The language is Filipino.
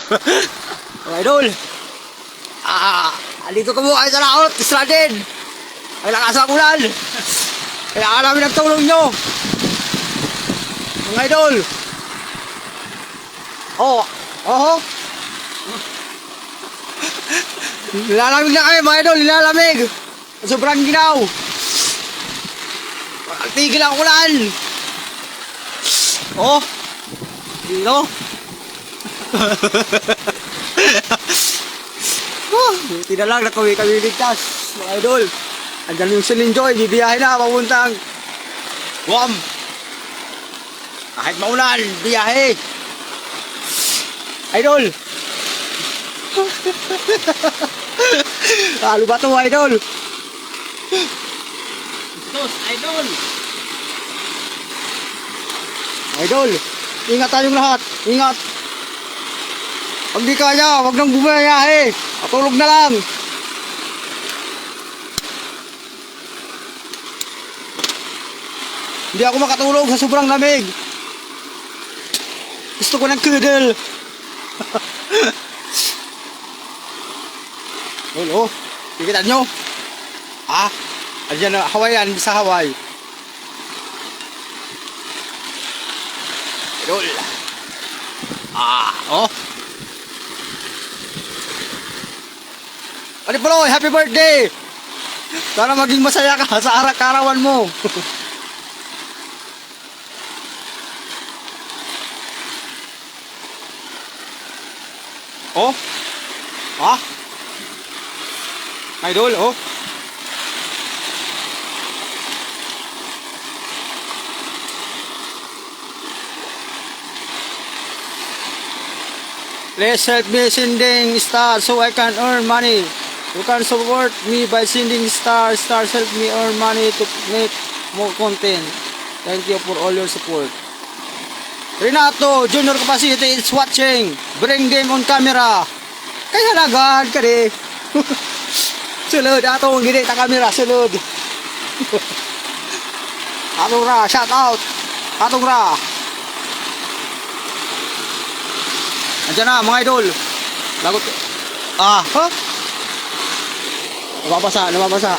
Mga idol. Andito ko mo kayo sa laot. Stranded. Ay lakas ang ulan. Kailangan namin ang tulong nyo. Mga idol. Oh. Nilalamig na kayo mga idol. Nilalamig. Sobrang ginaw. Tigil ang ulan. Oh. Dino. Buti na lang na kami ligtas mga idol. Andyan yung Silinjoy, bibiyahe na papuntang Guam. Kahit maulan, biyahe idol. Halo ba ito idol? Idol, ingat tayong lahat. Ingat. Pag di kaya, wag nang bumayahe. Patulog na lang. Hindi ako makatulog sa sobrang lamig. Gusto ko ng kudel. Oh, kikita nyo? Andiyan na, Hawaiian, sa Hawaii. Idol. Oh. Palipuloy, happy birthday! Sana maging masaya ka sa karawan mo. Oh? Idol, oh? Please help me sending stars so I can earn money. You can support me by sending stars. Stars help me earn money to make more content. Thank you for all your support. Renato Junior Capacity is watching. Bring them on camera. Kaya nagad ka rin. Sulod atong gini ta camera sulod. Atong ra shout out. Atong ra. Andiyan na mga idol. Lagot. Nababasa.